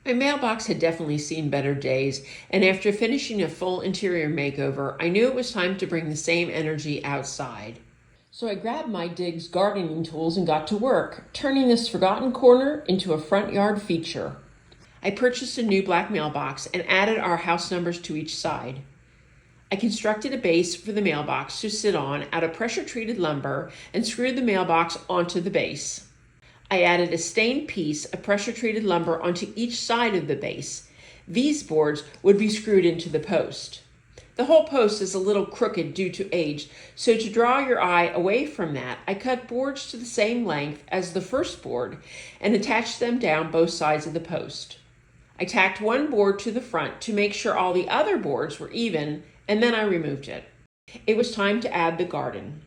My mailbox had definitely seen better days, and after finishing a full interior makeover, I knew it was time to bring the same energy outside. So I grabbed my Diggs gardening tools and got to work, turning this forgotten corner into a front yard feature. I purchased a new black mailbox and added our house numbers to each side. I constructed a base for the mailbox to sit on out of pressure-treated lumber and screwed the mailbox onto the base. I added a stained piece of pressure-treated lumber onto each side of the base. These boards would be screwed into the post. The whole post is a little crooked due to age, so to draw your eye away from that, I cut boards to the same length as the first board and attached them down both sides of the post. I tacked one board to the front to make sure all the other boards were even, and then I removed it. It was time to add the garden.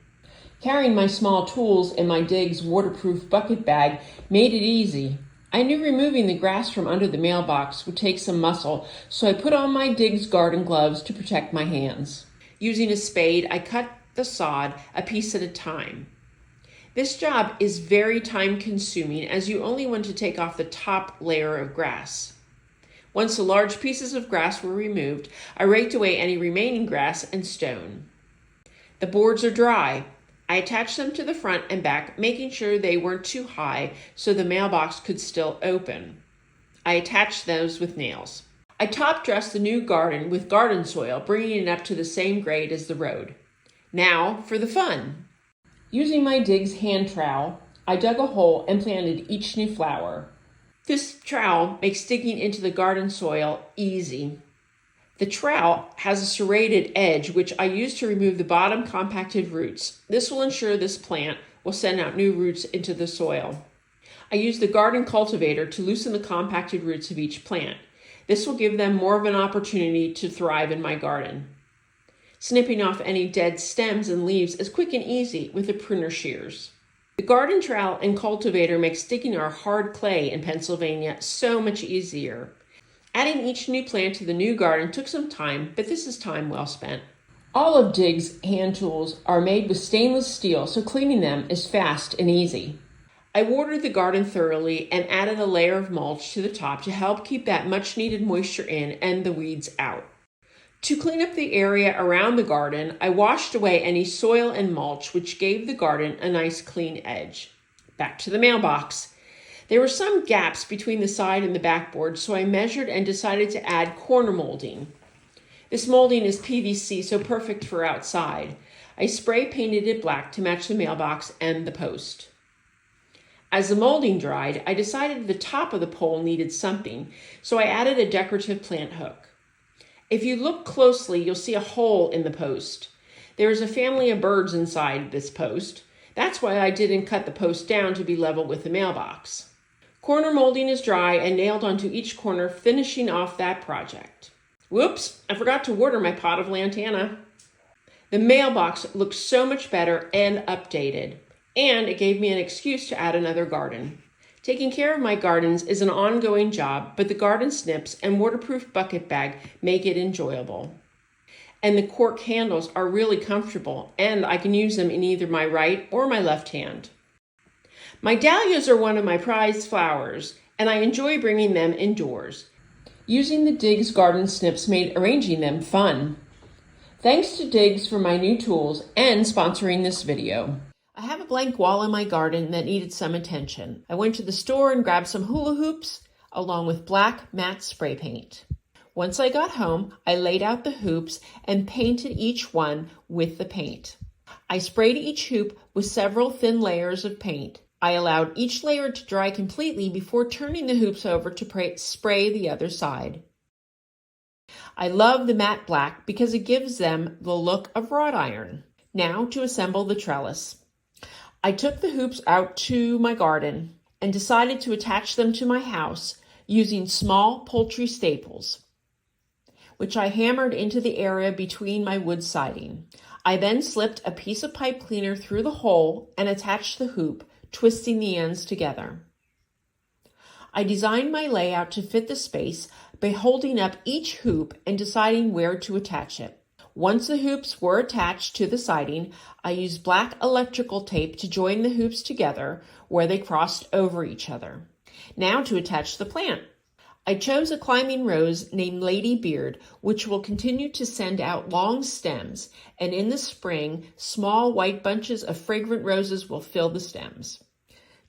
Carrying my small tools and my Diggs waterproof bucket bag made it easy. I knew removing the grass from under the mailbox would take some muscle, so I put on my Diggs garden gloves to protect my hands. Using a spade, I cut the sod a piece at a time. This job is very time-consuming as you only want to take off the top layer of grass. Once the large pieces of grass were removed, I raked away any remaining grass and stone. The boards are dry. I attached them to the front and back, making sure they weren't too high so the mailbox could still open. I attached those with nails. I top dressed the new garden with garden soil, bringing it up to the same grade as the road. Now for the fun. Using my Diggs hand trowel, I dug a hole and planted each new flower. This trowel makes digging into the garden soil easy. The trowel has a serrated edge, which I use to remove the bottom compacted roots. This will ensure this plant will send out new roots into the soil. I use the garden cultivator to loosen the compacted roots of each plant. This will give them more of an opportunity to thrive in my garden. Snipping off any dead stems and leaves is quick and easy with the pruner shears. The garden trowel and cultivator makes digging our hard clay in Pennsylvania so much easier. Adding each new plant to the new garden took some time, but this is time well spent. All of Diggs' hand tools are made with stainless steel, so cleaning them is fast and easy. I watered the garden thoroughly and added a layer of mulch to the top to help keep that much-needed moisture in and the weeds out. To clean up the area around the garden, I washed away any soil and mulch, which gave the garden a nice clean edge. Back to the mailbox. There were some gaps between the side and the backboard, so I measured and decided to add corner molding. This molding is PVC, so perfect for outside. I spray painted it black to match the mailbox and the post. As the molding dried, I decided the top of the pole needed something, so I added a decorative plant hook. If you look closely, you'll see a hole in the post. There is a family of birds inside this post. That's why I didn't cut the post down to be level with the mailbox. Corner molding is dry and nailed onto each corner, finishing off that project. Whoops, I forgot to water my pot of lantana. The mailbox looks so much better and updated, and it gave me an excuse to add another garden. Taking care of my gardens is an ongoing job, but the garden snips and waterproof bucket bag make it enjoyable. And the cork handles are really comfortable, and I can use them in either my right or my left hand. My dahlias are one of my prized flowers, and I enjoy bringing them indoors. Using the Diggs garden snips made arranging them fun. Thanks to Diggs for my new tools and sponsoring this video. I have a blank wall in my garden that needed some attention. I went to the store and grabbed some hula hoops along with black matte spray paint. Once I got home, I laid out the hoops and painted each one with the paint. I sprayed each hoop with several thin layers of paint. I allowed each layer to dry completely before turning the hoops over to spray the other side. I love the matte black because it gives them the look of wrought iron. Now to assemble the trellis. I took the hoops out to my garden and decided to attach them to my house using small poultry staples, which I hammered into the area between my wood siding. I then slipped a piece of pipe cleaner through the hole and attached the hoop, twisting the ends together. I designed my layout to fit the space by holding up each hoop and deciding where to attach it. Once the hoops were attached to the siding, I used black electrical tape to join the hoops together where they crossed over each other. Now to attach the plant. I chose a climbing rose named Lady Beard, which will continue to send out long stems, and in the spring, small white bunches of fragrant roses will fill the stems.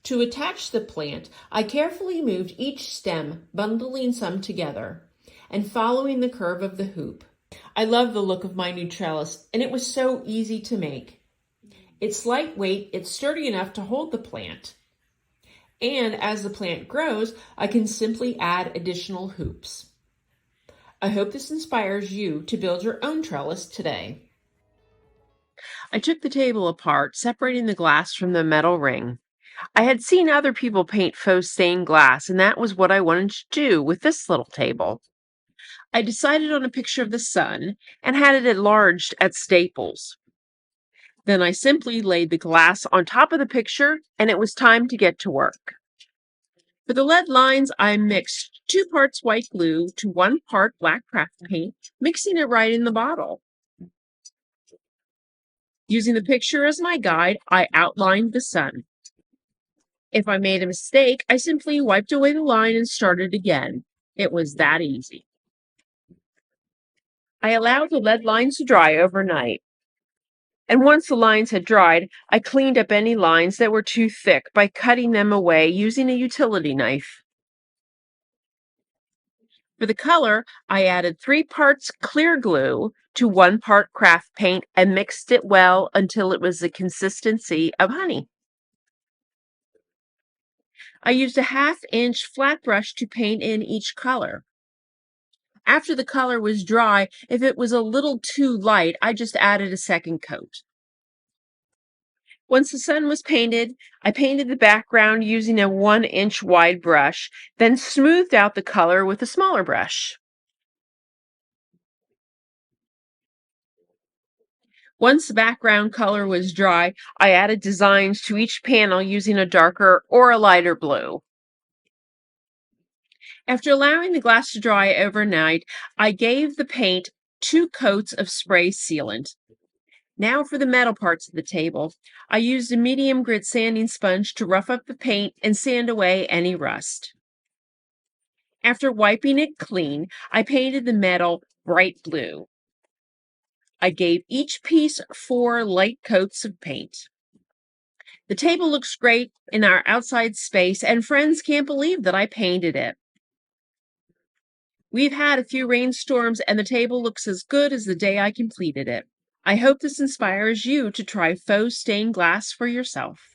To attach the plant, I carefully moved each stem, bundling some together, and following the curve of the hoop. I love the look of my new trellis, and it was so easy to make. It's lightweight, it's sturdy enough to hold the plant. And as the plant grows, I can simply add additional hoops. I hope this inspires you to build your own trellis today. I took the table apart, separating the glass from the metal ring. I had seen other people paint faux stained glass, and that was what I wanted to do with this little table. I decided on a picture of the sun and had it enlarged at Staples. Then I simply laid the glass on top of the picture, and it was time to get to work. For the lead lines, I mixed 2 parts white glue to 1 part black craft paint, mixing it right in the bottle. Using the picture as my guide, I outlined the sun. If I made a mistake, I simply wiped away the line and started again. It was that easy. I allowed the lead lines to dry overnight. And once the lines had dried, I cleaned up any lines that were too thick by cutting them away using a utility knife. For the color, I added 3 parts clear glue to 1 part craft paint and mixed it well until it was the consistency of honey. I used a 1/2-inch flat brush to paint in each color. After the color was dry, if it was a little too light, I just added a second coat. Once the sun was painted, I painted the background using a 1-inch wide brush, then smoothed out the color with a smaller brush. Once the background color was dry, I added designs to each panel using a darker or a lighter blue. After allowing the glass to dry overnight, I gave the paint 2 coats of spray sealant. Now for the metal parts of the table. I used a medium grit sanding sponge to rough up the paint and sand away any rust. After wiping it clean, I painted the metal bright blue. I gave each piece 4 light coats of paint. The table looks great in our outside space, and friends can't believe that I painted it. We've had a few rainstorms, and the table looks as good as the day I completed it. I hope this inspires you to try faux stained glass for yourself.